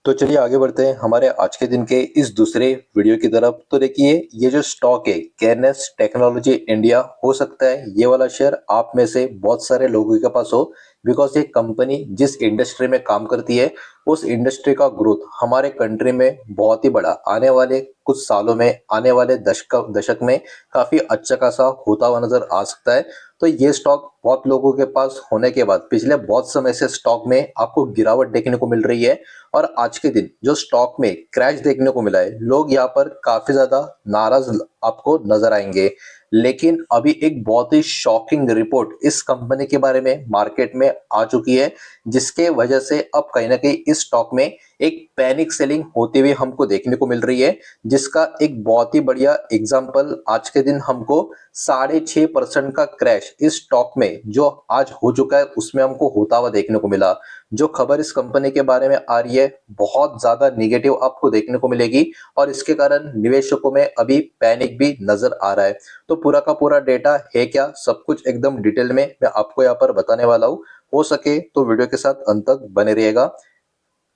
तो चलिए आगे बढ़ते हैं हमारे आज के दिन के इस दूसरे वीडियो की तरफ। तो देखिए, ये जो स्टॉक है केनेस टेक्नोलॉजी इंडिया, हो सकता है ये वाला शेयर आप में से बहुत सारे लोगों के पास हो। बिकॉज ये कंपनी जिस इंडस्ट्री में काम करती है, उस इंडस्ट्री का ग्रोथ हमारे कंट्री में बहुत ही बड़ा आने वाले कुछ सालों में, आने वाले दशक में काफी अच्छा खासा होता हुआ नजर आ सकता है। तो ये स्टॉक बहुत लोगों के पास होने के बाद पिछले बहुत समय से स्टॉक में आपको गिरावट देखने को मिल रही है। और आज के दिन जो स्टॉक में क्रैश देखने को मिला है, लोग यहाँ पर काफी ज्यादा नाराज आपको नजर आएंगे। लेकिन अभी एक बहुत ही शॉकिंग रिपोर्ट इस कंपनी के बारे में मार्केट में आ चुकी है, जिसके वजह से अब कहीं ना कहीं इस स्टॉक में एक पैनिक सेलिंग होती हुई हमको देखने को मिल रही है। जिसका एक बहुत ही बढ़िया एग्जांपल आज के दिन हमको 6.5% का क्रैश इस स्टॉक में जो आज हो चुका है उसमें हमको होता हुआ देखने को मिला। जो खबर इस कंपनी के बारे में आ रही है, बहुत ज्यादा निगेटिव आपको देखने को मिलेगी। और इसके कारण निवेशकों में अभी पैनिक भी नजर आ रहा है। तो पूरा का पूरा डेटा है क्या, सब कुछ एकदम डिटेल में मैं आपको यहाँ पर बताने वाला हूँ। हो सके तो वीडियो के साथ अंत तक बने रहिएगा।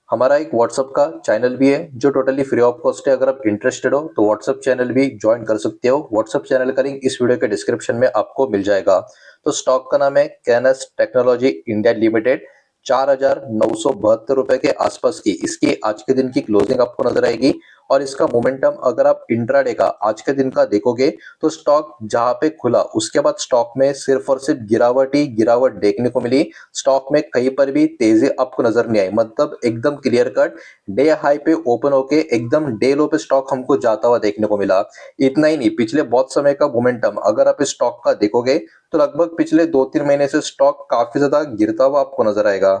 हमारा एक व्हाट्सएप का चैनल भी है जो टोटली फ्री ऑफ कॉस्ट है। अगर आप इंटरेस्टेड हो तो व्हाट्सएप चैनल भी ज्वाइन कर सकते हो। व्हाट्सएप चैनल का लिंक इस वीडियो के डिस्क्रिप्शन में आपको मिल जाएगा। तो स्टॉक का नाम है कैनस टेक्नोलॉजी इंडिया लिमिटेड। 4,972 रुपए के आसपास की इसकी आज के दिन की क्लोजिंग आपको नजर आएगी। और इसका मोमेंटम अगर आप इंट्राडे का आज के दिन का देखोगे, तो स्टॉक जहां पे खुला उसके बाद स्टॉक में सिर्फ और सिर्फ गिरावट ही गिरावट देखने को मिली। स्टॉक में कहीं पर भी तेजी आपको नजर नहीं आई, मतलब एकदम क्लियर कट डे हाई पे ओपन होके एकदम डे लो पे स्टॉक हमको जाता हुआ देखने को मिला। इतना ही नहीं, पिछले बहुत समय का मोमेंटम अगर आप इस स्टॉक का देखोगे, तो लगभग पिछले 2-3 महीने से स्टॉक काफी ज्यादा गिरता हुआ आपको नजर आएगा।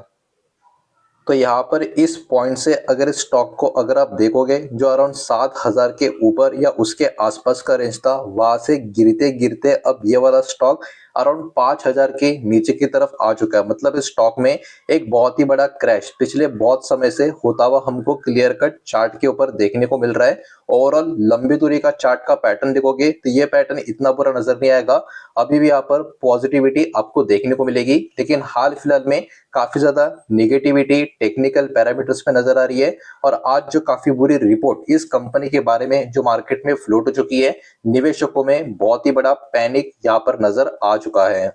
तो यहाँ पर इस पॉइंट से अगर इस स्टॉक को अगर आप देखोगे, जो अराउंड 7,000 के ऊपर या उसके आसपास का रेंज था, वहां से गिरते गिरते अब ये वाला स्टॉक अराउंड 5,000 के नीचे की तरफ आ चुका है। मतलब इस स्टॉक में एक बहुत ही बड़ा क्रैश पिछले बहुत समय से होता हुआ हमको क्लियर कट चार्ट के ऊपर देखने को मिल रहा है। ओवरऑल लंबी दूरी का चार्ट का पैटर्न देखोगे तो ये पैटर्न इतना बुरा नजर नहीं आएगा। अभी भी यहाँ पर पॉजिटिविटी आपको देखने को मिलेगी, लेकिन हाल फिलहाल में काफी ज्यादा निगेटिविटी टेक्निकल पैरामीटर्स पे नजर आ रही है। और आज जो काफी बुरी रिपोर्ट इस कंपनी के बारे में जो मार्केट में फ्लोट हो चुकी है, निवेशकों में बहुत ही बड़ा पैनिक यहाँ पर नजर आ चुका है।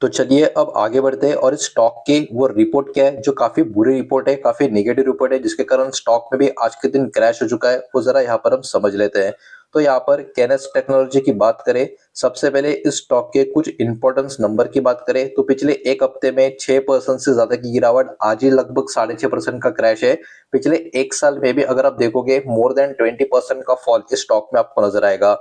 तो चलिए अब आगे बढ़ते हैं और इस स्टॉक की वो रिपोर्ट क्या है जो काफी बुरी रिपोर्ट है, काफी नेगेटिव रिपोर्ट है, जिसके कारण स्टॉक में भी आज के दिन क्रैश हो चुका है, वो जरा यहाँ पर हम समझ लेते हैं। तो यहाँ पर कैनस टेक्नोलॉजी की बात करें, सबसे पहले इस स्टॉक के कुछ इंपॉर्टेंस नंबर की बात करें तो पिछले एक हफ्ते में 6% से ज्यादा की गिरावट, आज ही लगभग 6.5% का क्रैश है। पिछले एक साल में भी अगर आप देखोगे, मोर देन 20% का फॉल इस स्टॉक में आपको नजर आएगा।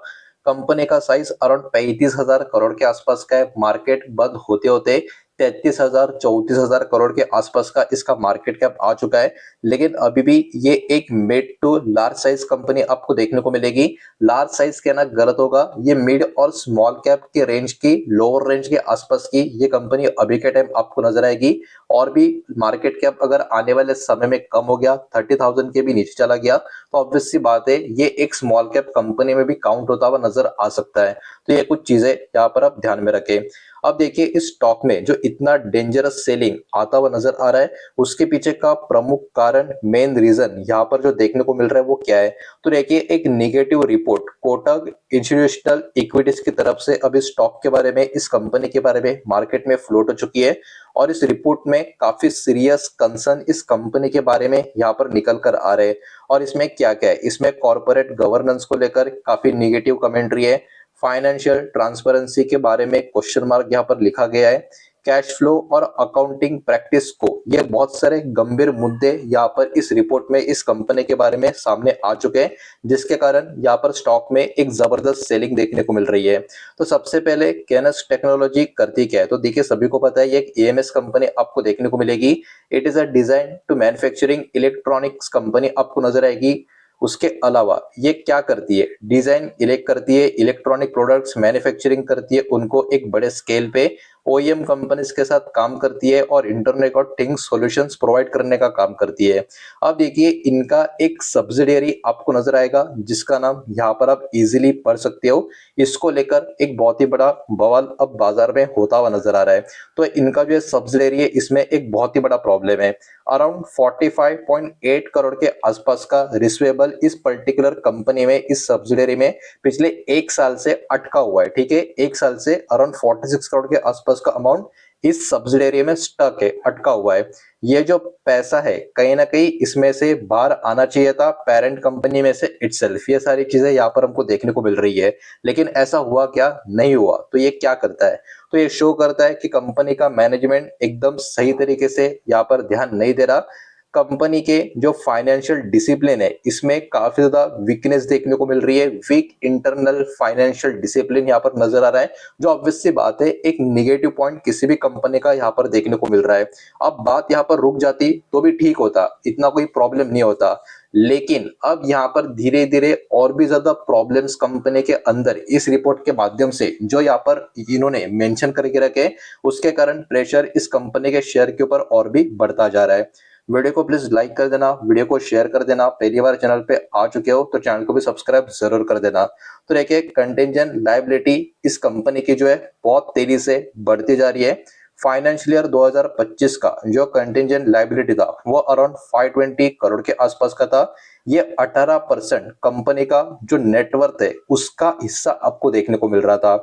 कंपनी का साइज अराउंड 35,000 करोड़ के आसपास का है। मार्केट बंद होते होते 33,000 34,000 करोड़ के आसपास का इसका मार्केट कैप आ चुका है। लेकिन अभी भी ये एक mid to large size company आपको देखने को मिलेगी। लार्ज साइज कहना गलत होगा, ये मिड और स्मॉल कैप के रेंज की, लोअर रेंज के आसपास की ये कंपनी अभी के टाइम आपको नजर आएगी। और भी मार्केट कैप अगर आने वाले समय में कम हो गया, 30,000 के भी नीचे चला गया, तो ऑब्वियस सी बात है ये एक स्मॉल कैप कंपनी में भी काउंट होता हुआ नजर आ सकता है। तो ये कुछ चीजें यहाँ पर आप ध्यान में रखें। अब देखिए, इस स्टॉक में जो इतना डेंजरस सेलिंग आता हुआ नजर आ रहा है, उसके पीछे का प्रमुख कारण, मेन रीजन यहाँ पर जो देखने को मिल रहा है वो क्या है। तो देखिए, एक negative report Kotak institutional equities की तरफ से अब इस स्टॉक के बारे में, इस कंपनी के बारे में मार्केट में फ्लोट हो चुकी है। और इस रिपोर्ट में काफी सीरियस कंसर्न इस कंपनी के बारे में यहाँ पर निकल कर आ रहे हैं। और इसमें क्या क्या है, इसमें कॉर्पोरेट गवर्नेंस को लेकर काफी निगेटिव कमेंट्री है। फाइनेंशियल ट्रांसपेरेंसी के बारे में क्वेश्चन मार्क यहाँ पर लिखा गया है। कैश फ्लो और अकाउंटिंग प्रैक्टिस को, ये बहुत सारे गंभीर मुद्दे यहाँ पर इस रिपोर्ट में इस कंपनी के बारे में सामने आ चुके हैं, जिसके कारण यहाँ पर स्टॉक में एक जबरदस्त सेलिंग देखने को मिल रही है। तो सबसे पहले कैनस टेक्नोलॉजी करती क्या है, तो देखिए सभी को पता है ये एक एएमएस कंपनी आपको देखने को मिलेगी। It is a design to manufacturing electronics company आपको नजर आएगी। उसके अलावा ये क्या करती है, डिजाइन इलेक्ट करती है, इलेक्ट्रॉनिक प्रोडक्ट्स मैन्युफैक्चरिंग करती है, उनको एक बड़े स्केल पे ओईएम कंपनीज के साथ काम करती है और internet of things solutions provide करने का काम करती है। अब देखिए इनका एक सब्सिडियरी आपको नजर आएगा जिसका नाम यहाँ पर आप इजीली पढ़ सकते हो। इसको लेकर एक बहुत ही बड़ा बवाल अब बाजार में होता हुआ नजर आ रहा है। तो इनका जो सब्सिडियरी है इसमें एक बहुत ही बड़ा प्रॉब्लम है। अराउंड 45.8 करोड़ के आसपास का रिसीवेबल इस पर्टिकुलर कंपनी में, इस सब्सिडियरी में पिछले एक साल से अटका हुआ है। ठीक है, एक साल से अराउंड 46 करोड़ के आसपास का अमाउंट इस सब्सिडियरी में स्टक है, अटका हुआ है। ये जो पैसा है कहीं ना कहीं इसमें से बाहर आना चाहिए था पेरेंट कंपनी में से इटसेल्फ। ये सारी चीजें यहाँ पर हमको देखने को मिल रही है, लेकिन ऐसा हुआ क्या? नहीं हुआ। तो ये क्या करता है? तो ये शो करता है कि कंपनी का मैनेजमेंट एकदम सही तरीके से यहाँ पर ध्यान नहीं दे रहा। कंपनी के जो फाइनेंशियल डिसिप्लिन है इसमें काफी ज्यादा वीकनेस देखने को मिल रही है। वीक इंटरनल फाइनेंशियल डिसिप्लिन यहाँ पर नजर आ रहा है, जो ऑब्वियस सी बात है एक निगेटिव पॉइंट किसी भी कंपनी का यहाँ पर देखने को मिल रहा है। अब बात यहाँ पर रुक जाती तो भी ठीक होता, इतना कोई प्रॉब्लम नहीं होता, लेकिन अब यहाँ पर धीरे धीरे और भी ज्यादा प्रॉब्लम्स कंपनी के अंदर इस रिपोर्ट के माध्यम से जो यहाँ पर इन्होंने मेंशन करके रखे, उसके कारण प्रेशर इस कंपनी के शेयर के ऊपर और भी बढ़ता जा रहा है। वीडियो को प्लीज लाइक कर देना, वीडियो को शेयर कर देना। पहली बार चैनल पे आ चुके हो तो चैनल को भी सब्सक्राइब जरूर कर देना। तो देखिए कंटिंजेंट लायबिलिटी इस कंपनी की जो है बहुत तेजी से बढ़ती जा रही है। फाइनेंशियल ईयर 2025 का जो कंटिंजेंट लायबिलिटी था वो अराउंड 520 करोड़ के आसपास का था। ये 18% कंपनी का जो नेटवर्थ है उसका हिस्सा आपको देखने को मिल रहा था।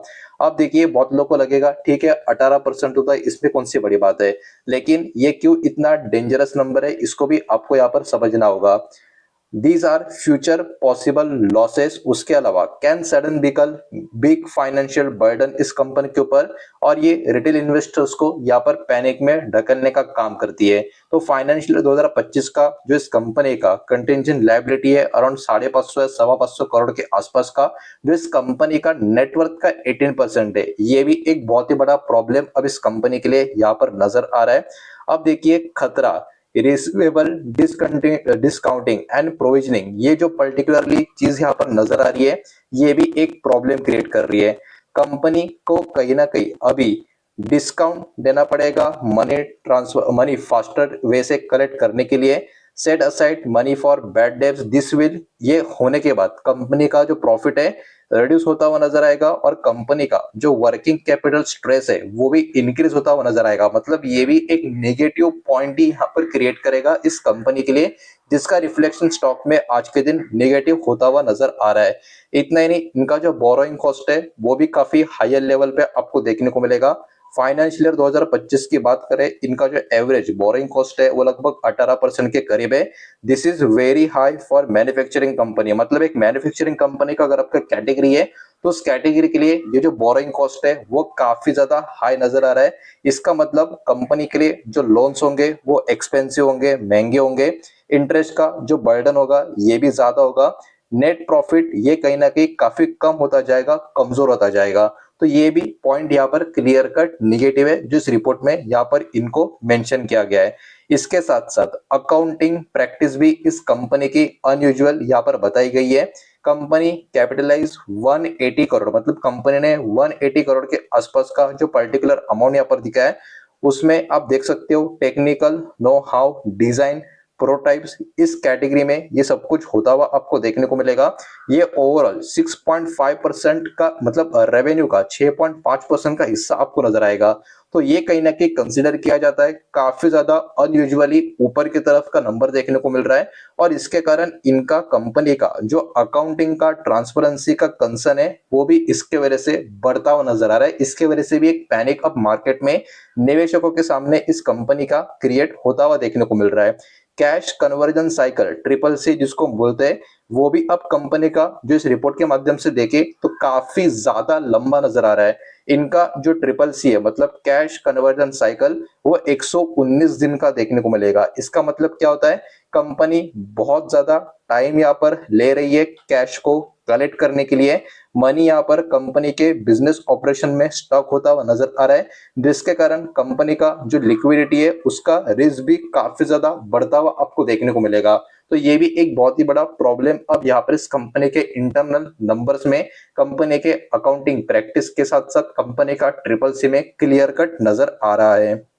अब देखिए बहुत लोगों को लगेगा ठीक है 18% होता है, इसमें कौन सी बड़ी बात है, लेकिन ये क्यों इतना डेंजरस नंबर है इसको भी आपको यहाँ पर समझना होगा। These are future possible losses, उसके अलावा can sudden become big financial burden इस कंपनी के ऊपर, और ये रिटेल इन्वेस्टर्स को यहाँ पर पैनिक में ढकलने का काम करती है। तो फाइनेंशियल 2025 का जो इस कंपनी का कंटिंजेंट लायबिलिटी है अराउंड 550 या 525 करोड़ के आसपास का, जो इस कंपनी का नेटवर्थ का 18% है। ये भी एक बहुत ही बड़ा प्रॉब्लम अब इस कंपनी के लिए यहाँ पर नजर आ रहा है। अब देखिए खतरा रिसीवेबल डिस्काउंटिंग एंड प्रोविजनिंग, ये जो पर्टिकुलरली चीज यहाँ पर नजर आ रही है ये भी एक प्रॉब्लम क्रिएट कर रही है। कंपनी को कहीं ना कहीं अभी डिस्काउंट देना पड़ेगा मनी फास्टर वे से कलेक्ट करने के लिए। Set aside money for bad debts this will, ये होने के बाद कंपनी का जो प्रॉफिट है रिड्यूस होता हुआ नजर आएगा और कंपनी का जो वर्किंग कैपिटल स्ट्रेस है वो भी इंक्रीज होता हुआ नजर आएगा। मतलब ये भी एक नेगेटिव पॉइंट ही यहाँ पर क्रिएट करेगा इस कंपनी के लिए, जिसका रिफ्लेक्शन स्टॉक में आज के दिन नेगेटिव होता हुआ नजर आ रहा है। इतना ही नहीं, इनका जो बोरोइंग कॉस्ट है वो भी काफी हायर लेवल पे आपको देखने को मिलेगा। फाइनेंशियल ईयर 2025 की बात करें, इनका जो एवरेज बोरिंग कॉस्ट है वो लगभग 18% के करीब है। This is very high for manufacturing company. मतलब एक मैन्युफैक्चरिंग कंपनी का अगर आपका कैटेगरी है तो उस कैटेगरी के लिए ये जो बोरिंग कॉस्ट है वो काफी ज्यादा हाई नजर आ रहा है। इसका मतलब कंपनी के लिए जो लोन्स होंगे वो एक्सपेंसिव होंगे, महंगे होंगे। इंटरेस्ट का जो बर्डन होगा ये भी ज्यादा होगा। नेट प्रॉफिट ये कहीं ना कहीं काफी कम होता जाएगा, कमजोर होता जाएगा। तो ये भी पॉइंट यहाँ पर क्लियर कट निगेटिव है जो इस रिपोर्ट में यहाँ पर इनको मेंशन किया गया है। इसके साथ साथ अकाउंटिंग प्रैक्टिस भी इस कंपनी की अनयूजुअल यहाँ पर बताई गई है। कंपनी कैपिटलाइज 180 करोड़, मतलब कंपनी ने 180 करोड़ के आसपास का जो पर्टिकुलर अमाउंट यहाँ पर दिखा है उसमें आप देख सकते हो टेक्निकल नो हाउ डिजाइन प्रोटाइप्स, इस कैटेगरी में ये सब कुछ होता हुआ आपको देखने को मिलेगा। ये ओवरऑल 6.5% का मतलब रेवेन्यू का 6.5% का हिस्सा आपको नजर आएगा। तो ये कहीं ना कहीं कंसिडर किया जाता है काफी ज्यादा अनयूजुअली ऊपर की तरफ का नंबर देखने को मिल रहा है, और इसके कारण इनका कंपनी का जो अकाउंटिंग का ट्रांसपेरेंसी का कंसर्न है वो भी इसके वजह से बढ़ता हुआ नजर आ रहा है। इसके वजह से भी एक पैनिक अब मार्केट में निवेशकों के सामने इस कंपनी का क्रिएट होता हुआ देखने को मिल रहा है। Cash conversion cycle triple C जिसको बोलते हैं, वो भी अब कंपनी का जो इस रिपोर्ट के माध्यम से देखे तो काफी ज्यादा लंबा नजर आ रहा है। इनका जो ट्रिपल सी है मतलब कैश कन्वर्जन साइकिल वो 119 दिन का देखने को मिलेगा। इसका मतलब क्या होता है, कंपनी बहुत ज्यादा टाइम यहाँ पर ले रही है कैश को कलेक्ट करने के लिए। मनी यहाँ पर कंपनी के बिजनेस ऑपरेशन में स्टॉक होता हुआ नजर आ रहा है, जिसके कारण कंपनी का जो लिक्विडिटी है उसका रिस्क भी काफी ज्यादा बढ़ता हुआ आपको देखने को मिलेगा। तो ये भी एक बहुत ही बड़ा प्रॉब्लम अब यहाँ पर इस कंपनी के इंटरनल नंबर्स में, कंपनी के अकाउंटिंग प्रैक्टिस के साथ साथ कंपनी का ट्रिपल सी में क्लियर कट नजर आ रहा है।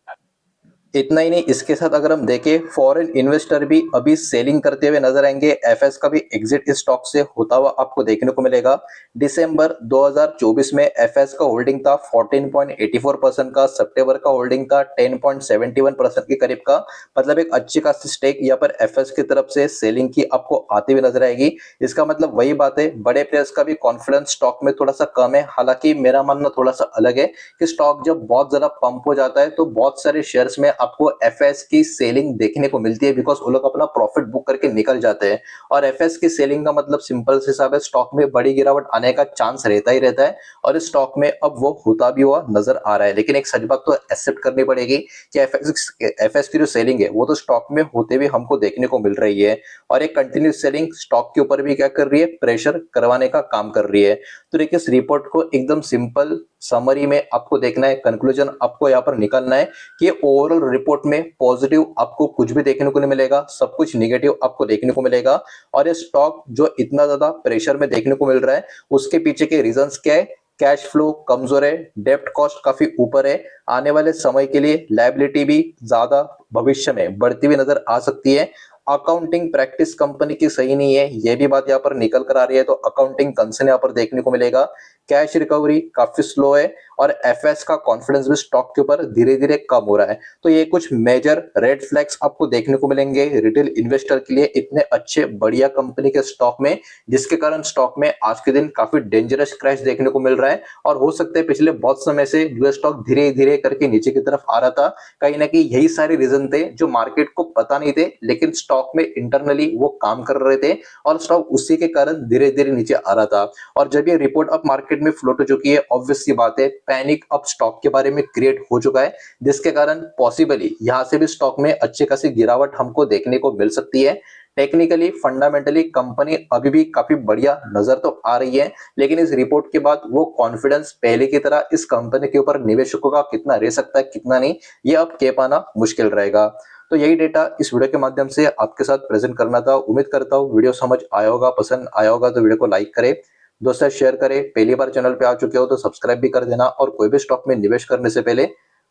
इतना ही नहीं, इसके साथ अगर हम देखें फॉरेन इन्वेस्टर भी अभी सेलिंग करते हुए नजर आएंगे। एफएस का भी एग्जिट इस स्टॉक से होता हुआ आपको देखने को मिलेगा। दिसंबर 2024 में एफएस का होल्डिंग था 14.84% का, सितंबर का होल्डिंग था 10.71% के करीब का। मतलब एक अच्छी खासी स्टेक यहाँ पर एफएस की तरफ से सेलिंग की आपको आती हुई नजर आएगी। इसका मतलब वही बात है, बड़े प्लेयर्स का भी कॉन्फिडेंस स्टॉक में थोड़ा सा कम है। हालांकि मेरा मानना थोड़ा सा अलग है कि स्टॉक जब बहुत ज्यादा पंप हो जाता है तो बहुत सारे शेयर्स में आपको एफएस की सेलिंग देखने को मिलती है, बिकॉज वो लोग अपना प्रॉफिट बुक करके निकल जाते हैं। और एफएस की सेलिंग का मतलब सिंपल से हिसाब है, स्टॉक में बड़ी गिरावट आने का चांस रहता ही रहता है। और इस स्टॉक में अब वो होता भी हुआ नजर आ रहा है। लेकिन एक सच बात तो एक्सेप्ट करनी पड़ेगी कि एफएस की जो सेलिंग है वो तो स्टॉक में होते हुए हमको देखने को मिल रही है। और एक कंटिन्यूस सेलिंग स्टॉक के ऊपर भी क्या कर रही है, प्रेशर करवाने का काम कर रही है। तो देखिए इस रिपोर्ट को एकदम सिंपल समरी में आपको देखना है, कंक्लूजन आपको यहाँ पर निकालना है कि ओवरऑल रिपोर्ट में पॉजिटिव आपको कुछ भी देखने को नहीं मिलेगा, सब कुछ निगेटिव आपको देखने को मिलेगा। और ये स्टॉक जो इतना ज्यादा प्रेशर में देखने को मिल रहा है उसके पीछे के रीजंस क्या है, कैश फ्लो कमजोर है, डेप्ट कॉस्ट काफी ऊपर है, आने वाले समय के लिए लायबिलिटी भी ज्यादा भविष्य में बढ़ती हुई नजर आ सकती है। अकाउंटिंग प्रैक्टिस कंपनी की सही नहीं है, यह भी बात यहाँ पर निकल कर आ रही है, तो अकाउंटिंग कंसर्न यहाँ पर देखने को मिलेगा। कैश रिकवरी काफी स्लो है और एफएस का कॉन्फिडेंस भी स्टॉक के ऊपर धीरे धीरे कम हो रहा है। तो ये कुछ मेजर रेड फ्लैग्स आपको देखने को मिलेंगे रिटेल इन्वेस्टर के लिए इतने अच्छे बढ़िया कंपनी के स्टॉक में, जिसके कारण स्टॉक में आज के दिन काफी डेंजरस क्रैश देखने को मिल रहा है। और हो सकता है पिछले बहुत समय से जो स्टॉक धीरे धीरे करके नीचे की तरफ आ रहा था, कहीं ना कहीं यही सारे रीजन थे जो मार्केट को पता नहीं थे, लेकिन स्टॉक में इंटरनली वो काम कर रहे थे और स्टॉक उसी के कारण धीरे धीरे नीचे आ रहा था। और जब ये रिपोर्ट अब मार्केट में फ्लोट हो चुकी है, ऑब्वियस सी बात है पैनिक अब स्टॉक के बारे में क्रिएट हो चुका है, जिसके कारण पॉसिबली यहां से भी स्टॉक में अच्छी खासी गिरावट हमको देखने को मिल सकती है। टेक्निकली फंडामेंटली कंपनी अभी भी काफी बढ़िया नजर तो आ रही है, लेकिन इस रिपोर्ट के बाद वो कॉन्फिडेंस पहले की तरह इस कंपनी के ऊपर निवेशकों का कितना रह सकता है कितना नहीं, ये अब कह पाना मुश्किल रहेगा। तो यही डेटा इस वीडियो के माध्यम से आपके साथ प्रेजेंट करना था। उम्मीद करता हूँ वीडियो समझ आया होगा, पसंद आया होगा तो वीडियो को लाइक करें, दोस्तों शेयर करें, पहली बार चैनल पे आ चुके हो तो सब्सक्राइब भी कर देना। और कोई भी स्टॉक में निवेश करने से पहले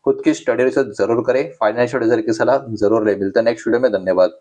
खुद की स्टडी रिसर्च जरूर करें, फाइनेंशियल एडवाइजर की सलाह जरूर ले। मिलते हैं नेक्स्ट वीडियो में, धन्यवाद।